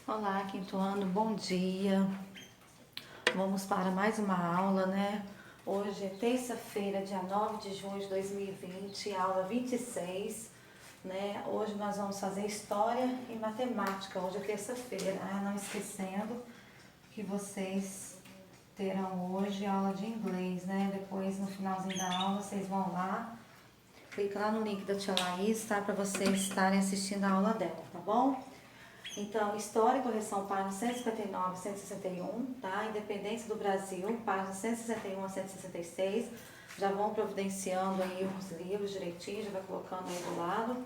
Olá, quinto ano, bom dia. Vamos para mais uma aula, né? Hoje é terça-feira, dia 9 de junho de 2020, aula 26, né? Hoje nós vamos fazer História e Matemática, hoje é terça-feira. Não esquecendo que vocês terão hoje aula de inglês, né? Depois, no finalzinho da aula, vocês vão lá, clica lá no link da tia Laís, tá? Para vocês estarem assistindo a aula dela, tá bom? Então, História e Correção, páginas 159 e 161, tá? Independência do Brasil, páginas 161 a 166. Já vão providenciando aí os livros direitinho, já vai colocando aí do lado.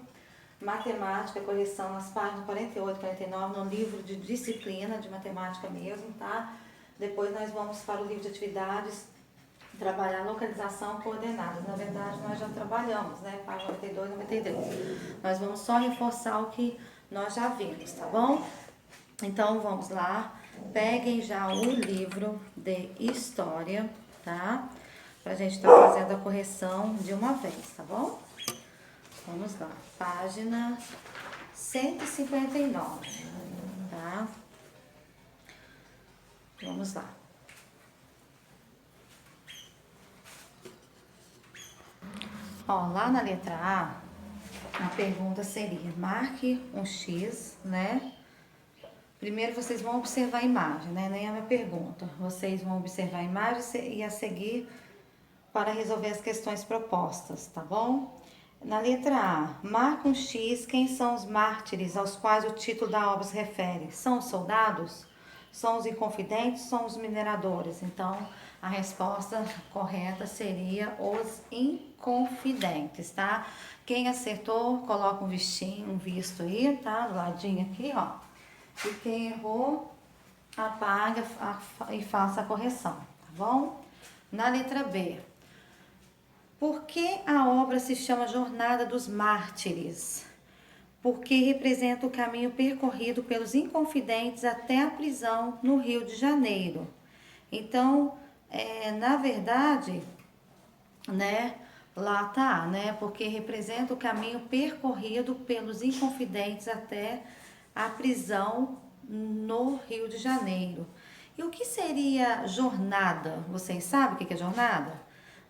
Matemática, correção nas páginas 48 e 49, no livro de disciplina de matemática mesmo, tá? Depois nós vamos para o livro de atividades, trabalhar localização coordenadas. Na verdade, nós já trabalhamos, né? Página 92 e 93. Nós vamos só reforçar o que nós já vimos, tá bom? Então, vamos lá. Peguem já o livro de história, tá? Pra gente estar fazendo a correção de uma vez, tá bom? Vamos lá. Página 159, tá? Vamos lá. Ó, lá na letra a pergunta seria: marque um X, né? Primeiro vocês vão observar a imagem, né? Nem é a minha pergunta. Vocês vão observar a imagem e a seguir para resolver as questões propostas, tá bom? Na letra A, marca um X, quem são os mártires aos quais o título da obra se refere? São os soldados? São os inconfidentes? São os mineradores? Então, a resposta correta seria os inconfidentes, tá? Quem acertou, coloca um vistinho, um visto aí, tá? Do ladinho aqui, ó. E quem errou, apaga e faça a correção, tá bom? Na letra B, por que a obra se chama Jornada dos Mártires? Porque representa o caminho percorrido pelos inconfidentes até a prisão no Rio de Janeiro. Então, na verdade, né, lá tá, né, porque representa o caminho percorrido pelos inconfidentes até a prisão no Rio de Janeiro. E o que seria jornada? Vocês sabem o que é jornada?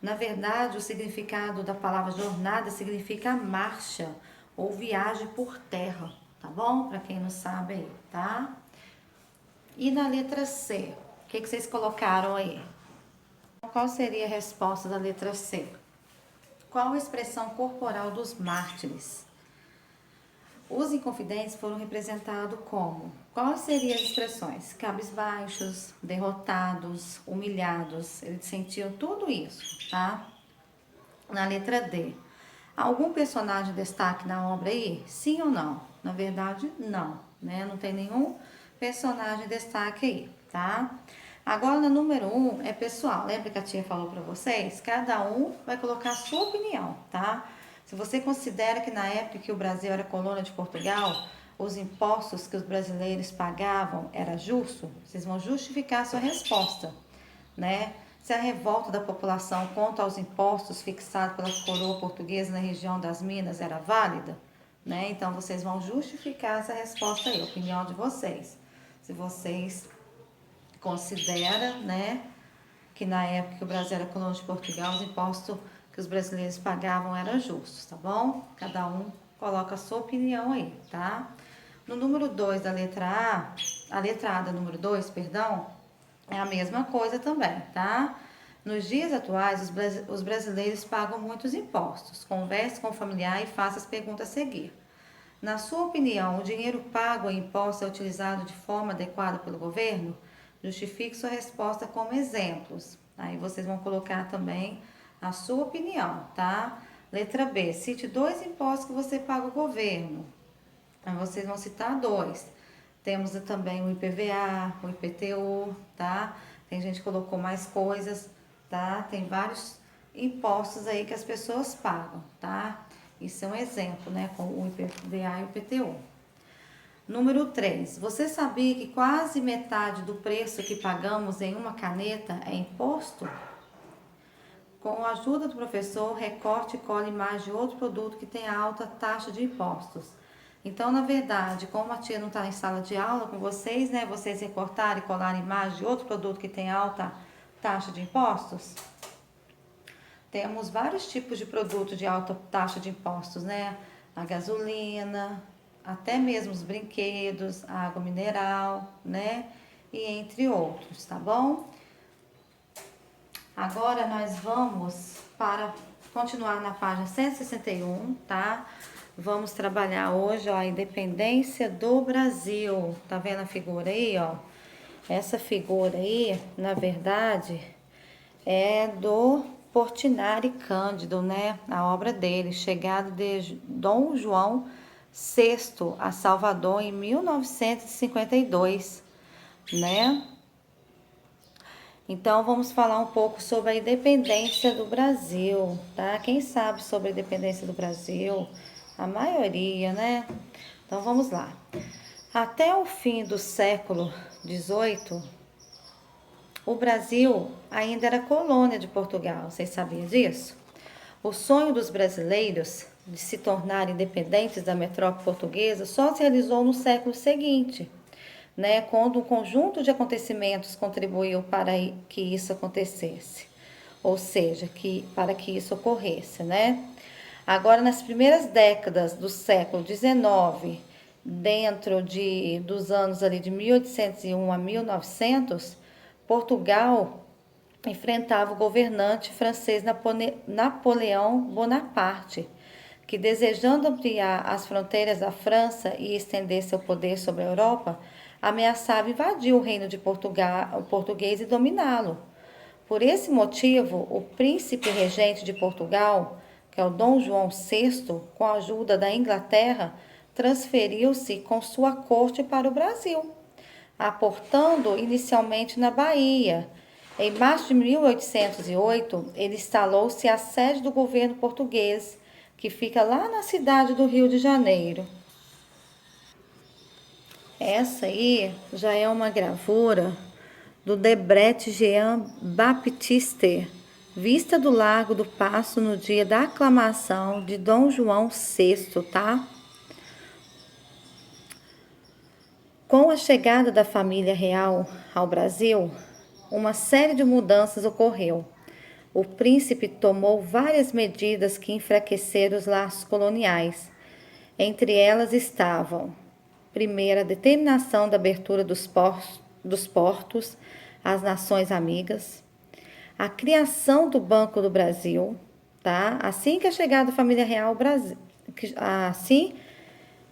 Na verdade, o significado da palavra jornada significa marcha ou viagem por terra, tá bom? Para quem não sabe aí, tá? E na letra C, o que vocês colocaram aí? Qual seria a resposta da letra C? Qual a expressão corporal dos mártires? Os inconfidentes foram representados como? Quais seriam as expressões? Cabisbaixos, derrotados, humilhados. Eles sentiam tudo isso, tá? Na letra D. Algum personagem destaque na obra aí? Sim ou não? Na verdade, não, né? Não tem nenhum personagem destaque aí, tá? Agora, no número 1 é pessoal. Lembra que a tia falou para vocês? Cada um vai colocar a sua opinião, tá? Se você considera que na época que o Brasil era colônia de Portugal, os impostos que os brasileiros pagavam era justo, vocês vão justificar a sua resposta, né? Se a revolta da população contra os impostos fixados pela coroa portuguesa na região das Minas era válida, né? Então vocês vão justificar essa resposta aí, a opinião de vocês. Se vocês consideram, né, que na época que o Brasil era colônia de Portugal, os impostos que os brasileiros pagavam eram justos, tá bom? Cada um coloca a sua opinião aí, tá? No número 2 da letra A letra A da número 2, perdão, é a mesma coisa também, tá? Nos dias atuais, os brasileiros pagam muitos impostos. Converse com o familiar e faça as perguntas a seguir. Na sua opinião, o dinheiro pago em impostos é utilizado de forma adequada pelo governo? Justifique sua resposta como exemplos. Aí vocês vão colocar também a sua opinião, tá? Letra B, cite 2 impostos que você paga ao governo. Aí vocês vão citar 2. Temos também o IPVA, o IPTU, tá? Tem gente que colocou mais coisas, tá? Tem vários impostos aí que as pessoas pagam, tá? Isso é um exemplo, né? Com o IPVA e o IPTU. Número 3. Você sabia que quase metade do preço que pagamos em uma caneta é imposto? Com a ajuda do professor, recorte e cole imagem de outro produto que tem alta taxa de impostos. Então, na verdade, como a tia não está em sala de aula com vocês, né? Vocês recortarem e colarem imagem de outro produto que tem alta taxa de impostos, temos vários tipos de produtos de alta taxa de impostos, né? A gasolina, até mesmo os brinquedos, a água mineral, né? E entre outros, tá bom? Agora nós vamos para continuar na página 161, tá? Vamos trabalhar hoje, ó, a independência do Brasil. Tá vendo a figura aí, ó? Essa figura aí, na verdade, é do Portinari Cândido, né? A obra dele, chegada de Dom João VI a Salvador em 1952, né? Então, vamos falar um pouco sobre a independência do Brasil, tá? Quem sabe sobre a independência do Brasil? A maioria, né? Então, vamos lá. Até o fim do século XVIII, o Brasil ainda era colônia de Portugal. Vocês sabiam disso? O sonho dos brasileiros de se tornarem independentes da metrópole portuguesa só se realizou no século seguinte, né, quando um conjunto de acontecimentos contribuiu para que isso acontecesse, ou seja, para que isso ocorresse, né? Agora, nas primeiras décadas do século XIX, dos anos ali de 1801 a 1900, Portugal enfrentava o governante francês Napoleão Bonaparte, que, desejando ampliar as fronteiras da França e estender seu poder sobre a Europa, ameaçava invadir o reino de Portugal, o português, e dominá-lo. Por esse motivo, o príncipe regente de Portugal, que é o Dom João VI, com a ajuda da Inglaterra, transferiu-se com sua corte para o Brasil, aportando inicialmente na Bahia. Em março de 1808, ele instalou-se a sede do governo português, que fica lá na cidade do Rio de Janeiro. Essa aí já é uma gravura do Debret Jean Baptiste, vista do Largo do Paço no dia da aclamação de Dom João VI, tá? Com a chegada da família real ao Brasil, uma série de mudanças ocorreu. O príncipe tomou várias medidas que enfraqueceram os laços coloniais. Entre elas estavam: primeiro, a determinação da abertura dos portos às nações amigas, a criação do Banco do Brasil, tá? Assim que a chegada da família real ao Brasil, assim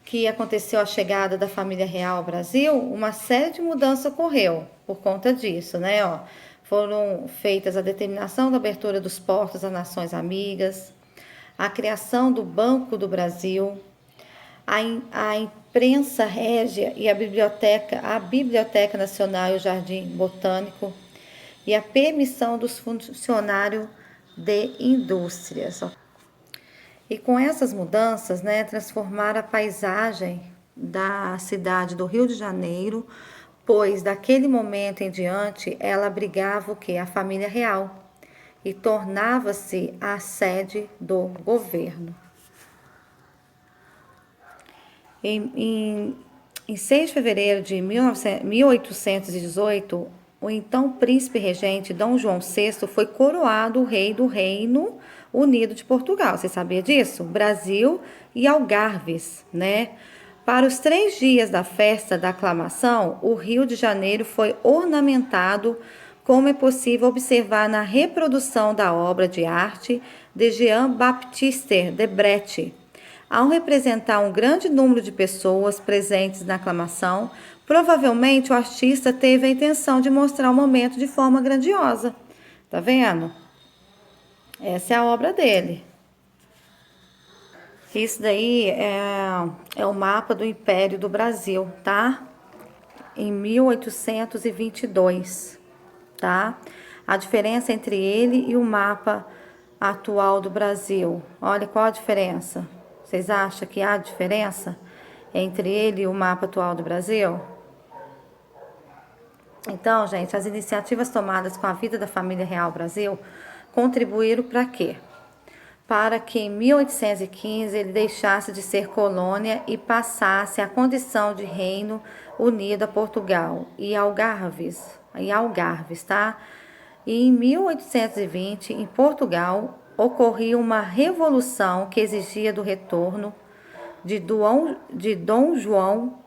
que aconteceu a chegada da família real ao Brasil, uma série de mudanças ocorreu por conta disso, né? Ó, foram feitas a determinação da abertura dos portos às nações amigas, a criação do Banco do Brasil, a imprensa régia e a Biblioteca Nacional e o Jardim Botânico, e a permissão dos funcionários de indústrias. E com essas mudanças, né, transformaram a paisagem da cidade do Rio de Janeiro, pois daquele momento em diante ela abrigava o quê? A família real, e tornava-se a sede do governo. Em 6 de fevereiro de 1818, o então príncipe regente Dom João VI foi coroado o rei do Reino Unido de Portugal. Você sabia disso? Brasil e Algarves, né? Para os 3 dias da festa da aclamação, o Rio de Janeiro foi ornamentado, como é possível observar na reprodução da obra de arte de Jean-Baptiste Debret. Ao representar um grande número de pessoas presentes na aclamação, provavelmente o artista teve a intenção de mostrar o momento de forma grandiosa. Tá vendo? Essa é a obra dele. Isso daí é o mapa do Império do Brasil, tá? Em 1822, tá? A diferença entre ele e o mapa atual do Brasil. Olha qual a diferença. Vocês acham que há diferença entre ele e o mapa atual do Brasil? Então, gente, as iniciativas tomadas com a vida da família real Brasil contribuíram para quê? para que em 1815 ele deixasse de ser colônia e passasse à condição de reino unido a Portugal e Algarves, tá? E em 1820, em Portugal, ocorria uma revolução que exigia do retorno de Dom João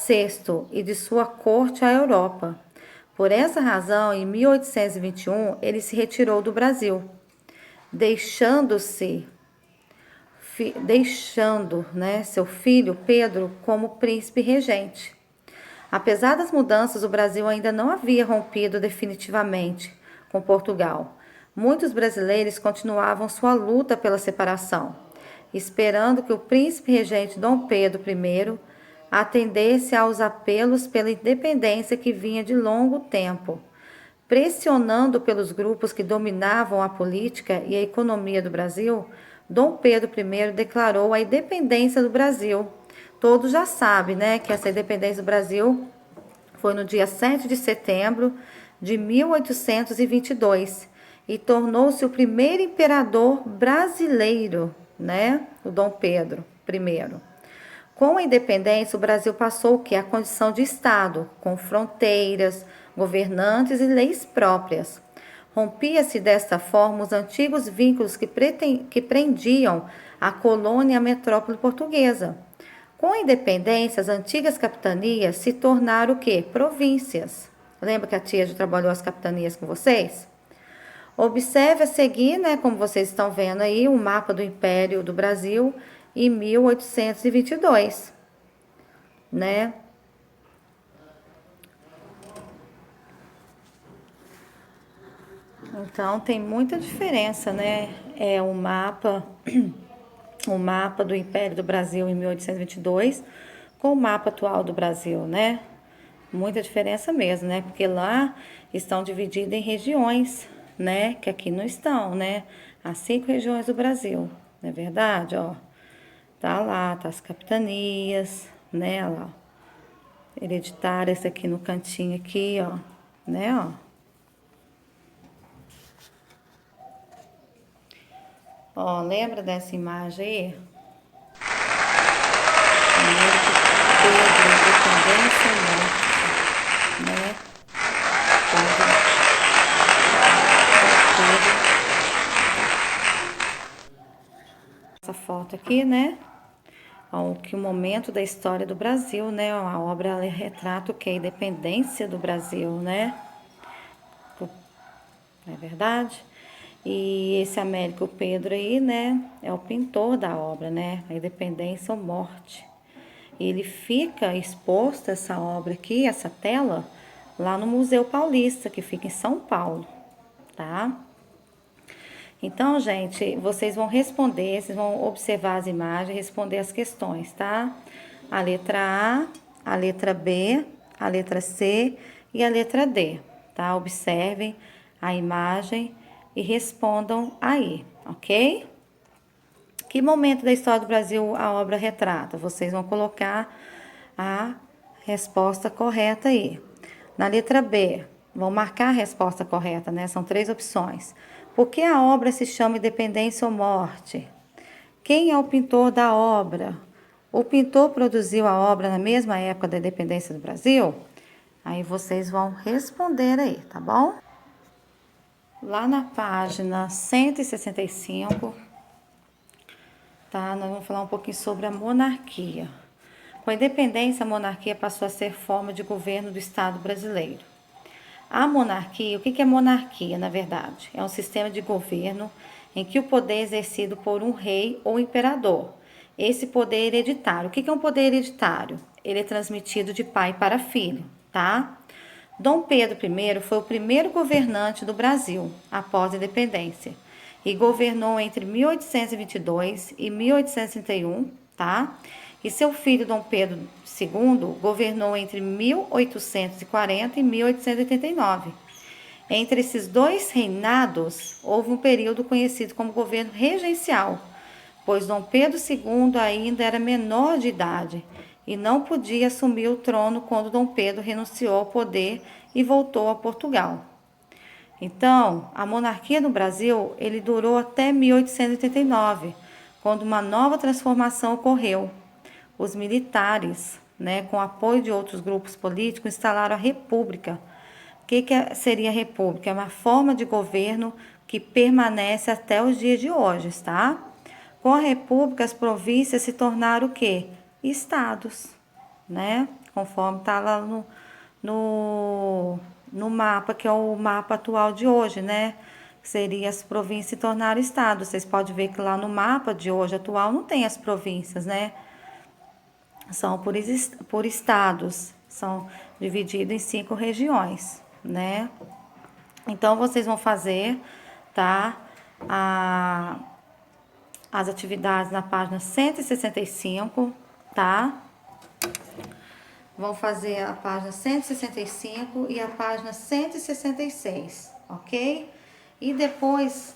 VI e de sua corte à Europa. Por essa razão, em 1821, ele se retirou do Brasil, deixando seu filho Pedro como príncipe regente. Apesar das mudanças, o Brasil ainda não havia rompido definitivamente com Portugal. Muitos brasileiros continuavam sua luta pela separação, esperando que o príncipe regente Dom Pedro I atendesse aos apelos pela independência que vinha de longo tempo. Pressionando pelos grupos que dominavam a política e a economia do Brasil, Dom Pedro I declarou a independência do Brasil. Todos já sabem, né, que essa independência do Brasil foi no dia 7 de setembro de 1822 e tornou-se o primeiro imperador brasileiro, né, o Dom Pedro I. Com a independência, o Brasil passou o quê? A condição de Estado, com fronteiras, governantes e leis próprias. Rompia-se desta forma os antigos vínculos que prendiam a colônia e a metrópole portuguesa. Com a independência, as antigas capitanias se tornaram o quê? Províncias. Lembra que a tia já trabalhou as capitanias com vocês? Observe a seguir, né, como vocês estão vendo aí, o mapa do Império do Brasil em 1822, né? Então tem muita diferença, né? O mapa do Império do Brasil em 1822 com o mapa atual do Brasil, né? Muita diferença mesmo, né? Porque lá estão divididos em regiões, né? Que aqui não estão, né? As 5 regiões do Brasil, não é verdade? Ó, tá lá, tá as capitanias, né? Lá, hereditárias aqui no cantinho aqui, ó, né? Ó, lembra dessa imagem aí? Primeiro que Pedro, independência e morte, né? Essa foto aqui, né? Que o momento da história do Brasil, né? A obra ela retrata o que? A independência do Brasil, né? Não é verdade? E esse Américo Pedro aí, né? É o pintor da obra, né? A independência ou morte. Ele fica exposto, essa obra aqui, essa tela, lá no Museu Paulista, que fica em São Paulo, tá? Então, gente, vocês vão responder, vocês vão observar as imagens e responder as questões, tá? A letra A, a letra B, a letra C e a letra D, tá? Observem a imagem e respondam aí, ok? Que momento da história do Brasil a obra retrata? Vocês vão colocar a resposta correta aí. Na letra B, vão marcar a resposta correta, né? São 3 opções. Por que a obra se chama Independência ou Morte? Quem é o pintor da obra? O pintor produziu a obra na mesma época da independência do Brasil? Aí vocês vão responder aí, tá bom? Lá na página 165, tá? Nós vamos falar um pouquinho sobre a monarquia. Com a independência, a monarquia passou a ser forma de governo do Estado brasileiro. A monarquia, o que é monarquia, na verdade? É um sistema de governo em que o poder é exercido por um rei ou imperador. Esse poder é hereditário. O que é um poder hereditário? Ele é transmitido de pai para filho, tá? Dom Pedro I foi o primeiro governante do Brasil após a independência e governou entre 1822 e 1831, tá? E seu filho Dom Pedro II governou entre 1840 e 1889. Entre esses 2 reinados, houve um período conhecido como governo regencial, pois Dom Pedro II ainda era menor de idade e não podia assumir o trono quando Dom Pedro renunciou ao poder e voltou a Portugal. Então, a monarquia no Brasil, ele durou até 1889, quando uma nova transformação ocorreu. Os militares, né, com apoio de outros grupos políticos, instalaram a república. O que seria a república? É uma forma de governo que permanece até os dias de hoje, tá? Com a república, as províncias se tornaram o quê? Estados, né? Conforme está lá no mapa, que é o mapa atual de hoje, né? Seria as províncias se tornaram estados. Vocês podem ver que lá no mapa de hoje atual não tem as províncias, né? São por estados, são divididos em 5 regiões, né? Então, vocês vão fazer, tá? As atividades na página 165, tá? Vão fazer a página 165 e a página 166, ok? E depois,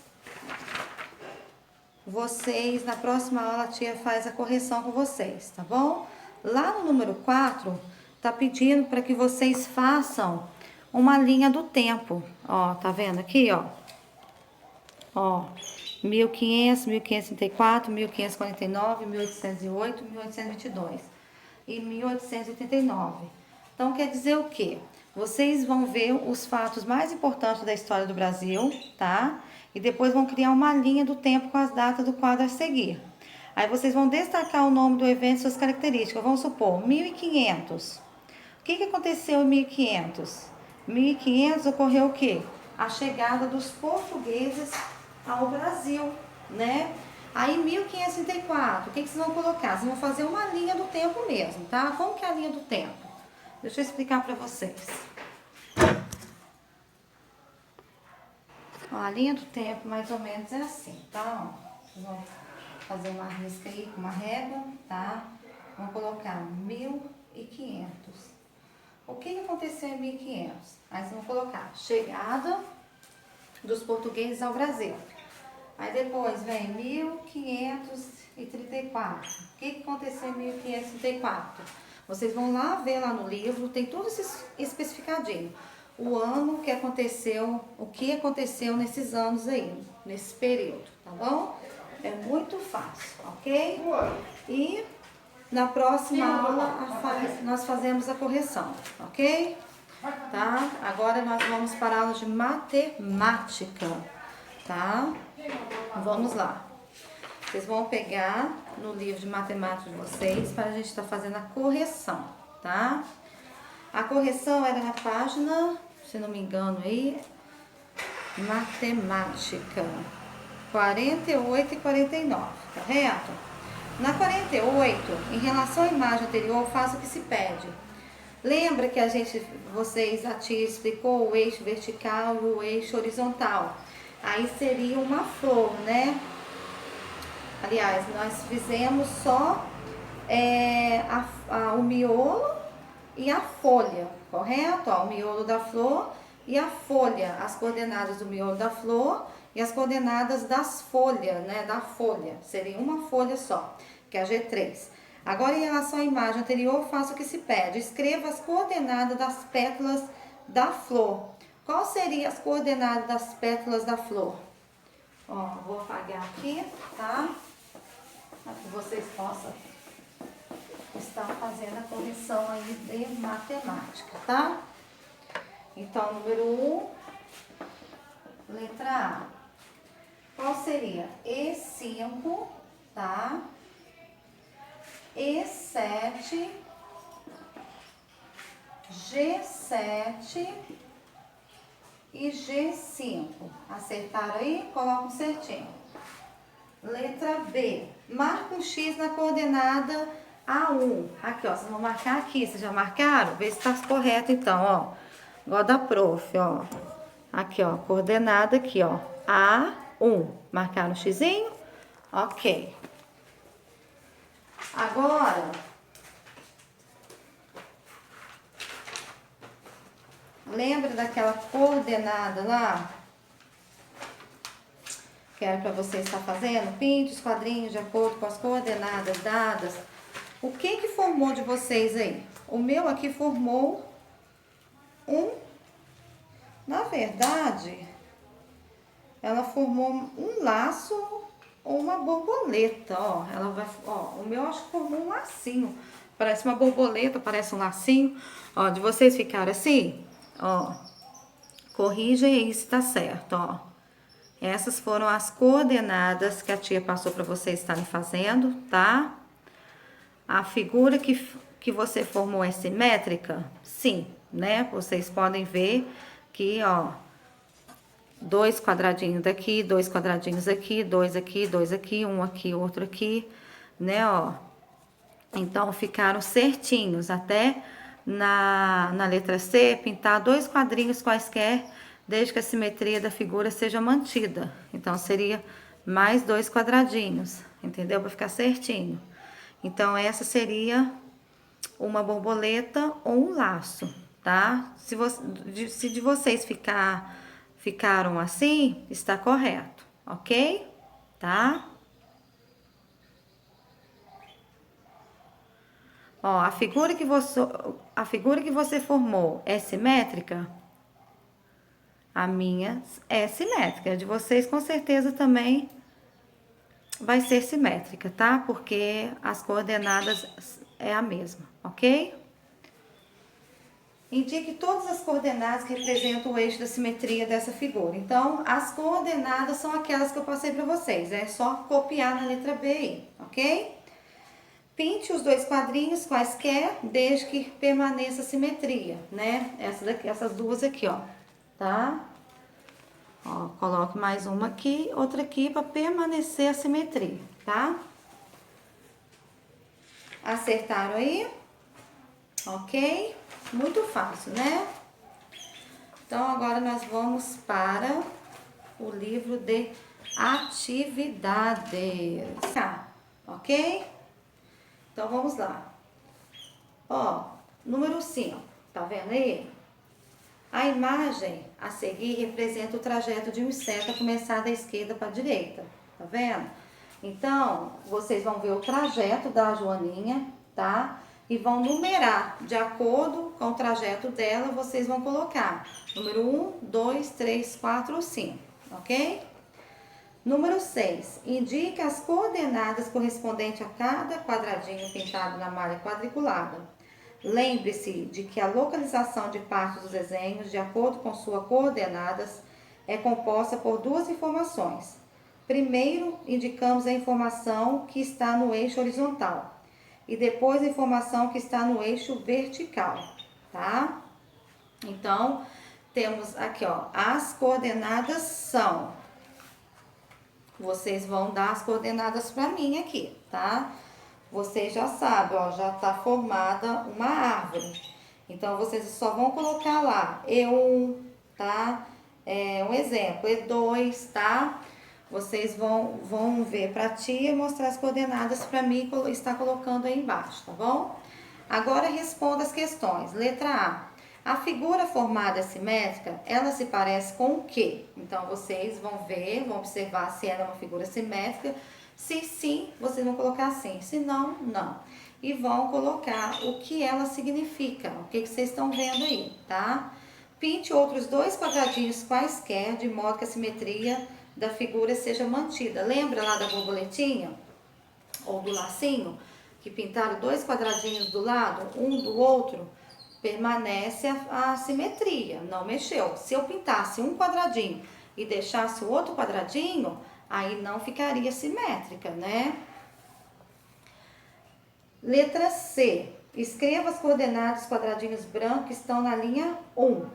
vocês, na próxima aula, a tia faz a correção com vocês, tá bom? Lá no número 4, tá pedindo para que vocês façam uma linha do tempo. Ó, tá vendo aqui, ó? Ó, 1500, 1534, 1549, 1808, 1822 e 1889. Então, quer dizer o quê? Vocês vão ver os fatos mais importantes da história do Brasil, tá? E depois vão criar uma linha do tempo com as datas do quadro a seguir. Aí vocês vão destacar o nome do evento e suas características. Vamos supor, 1500. O que aconteceu em 1500? 1500 ocorreu o quê? A chegada dos portugueses ao Brasil, né? Aí, 1534, o que vocês vão colocar? Vocês vão fazer uma linha do tempo mesmo, tá? Como que é a linha do tempo? Deixa eu explicar pra vocês. Ó, a linha do tempo, mais ou menos, é assim, tá? Ó, vocês vão fazer uma risca aí com uma régua, tá? Vão colocar 1500. O que aconteceu em 1500? Aí vocês vão colocar chegada dos portugueses ao Brasil. Aí depois vem 1534. O que aconteceu em 1534? Vocês vão lá ver lá no livro, tem tudo isso especificadinho. O ano que aconteceu, o que aconteceu nesses anos aí, nesse período, tá bom? É muito fácil, ok? E na próxima aula nós fazemos a correção, ok? Tá? Agora nós vamos para a aula de matemática, tá? Vamos lá. Vocês vão pegar no livro de matemática de vocês para a gente estar fazendo a correção, tá? A correção era na página, se não me engano aí, matemática 48 e 49, correto? Na 48, em relação à imagem anterior, faça o que se pede. Lembra que a tia explicou o eixo vertical e o eixo horizontal? Aí seria uma flor, né? Aliás, nós fizemos só o miolo e a folha, correto? Ó, o miolo da flor e a folha, as coordenadas do miolo da flor e as coordenadas das folhas, né? Da folha, seria uma folha só, que é a G3. Agora, em relação à imagem anterior, faça o que se pede. Escreva as coordenadas das pétalas da flor. Qual seriam as coordenadas das pétalas da flor? Ó, vou apagar aqui, tá? Para que vocês possam estar fazendo a correção aí de matemática, tá? Então, número 1, letra A. Qual seria? E5, tá? E7, G7 e G5. Acertaram aí? Colocam certinho. Letra B. Marca um X na coordenada A1. Aqui, ó. Vocês vão marcar aqui. Vocês já marcaram? Vê se tá correto, então, ó. Igual da prof, ó. Aqui, ó. Coordenada aqui, ó. A1. Marcaram o Xzinho? Ok. Agora, lembra daquela coordenada lá? Que era para você estar fazendo? Pinte os quadrinhos de acordo com as coordenadas dadas. O que formou de vocês aí? O meu aqui formou um Na verdade, ela formou um laço ou uma borboleta, ó. Ela vai, ó, o meu acho que formou um lacinho. Parece uma borboleta, parece um lacinho. Ó, de vocês ficarem assim, ó. Corrigem aí se tá certo, ó. Essas foram as coordenadas que a tia passou para vocês estarem fazendo, tá? A figura que você formou é simétrica? Sim, né? Vocês podem ver que, ó, 2 quadradinhos daqui, 2 quadradinhos aqui, 2 aqui, 2 aqui, um aqui, outro aqui, né, ó. Então, ficaram certinhos, até na letra C, pintar 2 quadrinhos quaisquer, desde que a simetria da figura seja mantida. Então, seria mais 2 quadradinhos, entendeu? Para ficar certinho. Então, essa seria uma borboleta ou um laço, tá? Se de vocês ficaram assim, está correto, ok? Tá? Ó, a figura que você formou é simétrica? A minha é simétrica. A de vocês com certeza também vai ser simétrica, tá? Porque as coordenadas é a mesma, ok? Indique todas as coordenadas que representam o eixo da simetria dessa figura. Então, as coordenadas são aquelas que eu passei para vocês. É só copiar na letra B aí, ok? Pinte os 2 quadrinhos quaisquer, desde que permaneça a simetria, né? Essas duas aqui, ó, tá? Ó, coloque mais uma aqui, outra aqui, para permanecer a simetria, tá? Acertaram aí? Ok? Muito fácil, né? Então, agora nós vamos para o livro de atividades, tá? Ok? Então, vamos lá. Ó, número 5, tá vendo aí? A imagem a seguir representa o trajeto de um inseto a começar da esquerda para a direita, tá vendo? Então, vocês vão ver o trajeto da Joaninha, tá? E vão numerar, de acordo com o trajeto dela, vocês vão colocar número 1, 2, 3, 4 ou 5, ok? Número 6, indique as coordenadas correspondentes a cada quadradinho pintado na malha quadriculada. Lembre-se de que a localização de partes dos desenhos, de acordo com suas coordenadas, é composta por 2 informações. Primeiro, indicamos a informação que está no eixo horizontal e depois a informação que está no eixo vertical, tá? Então, temos aqui, ó, as coordenadas são... Vocês vão dar as coordenadas para mim aqui, tá? Vocês já sabem, ó, já tá formada uma árvore. Então, vocês só vão colocar lá E1, tá? Um exemplo, E2, tá? Vocês vão ver pra tia e mostrar as coordenadas pra mim e estar colocando aí embaixo, tá bom? Agora, responda as questões. Letra A. A figura formada simétrica, ela se parece com o quê? Então, vocês vão ver, vão observar se ela é uma figura simétrica. Se sim, vocês vão colocar sim. Se não, não. E vão colocar o que ela significa, o que vocês estão vendo aí, tá? Pinte outros 2 quadradinhos quaisquer, de modo que a simetria da figura seja mantida. Lembra lá da borboletinha? Ou do lacinho? Que pintaram 2 quadradinhos do lado, um do outro? Permanece a simetria, não mexeu. Se eu pintasse um quadradinho e deixasse o outro quadradinho, aí não ficaria simétrica, né? Letra C. Escreva as coordenadas dos quadradinhos brancos que estão na linha 1,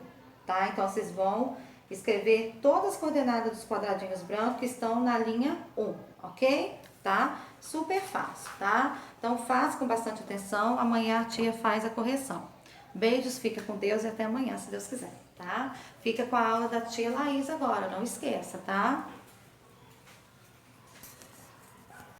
tá? Então, vocês vão escrever todas as coordenadas dos quadradinhos brancos que estão na linha 1, ok? Tá? Super fácil, tá? Então, faça com bastante atenção. Amanhã a tia faz a correção. Beijos, fica com Deus e até amanhã, se Deus quiser, tá? Fica com a aula da tia Laís agora, não esqueça, tá?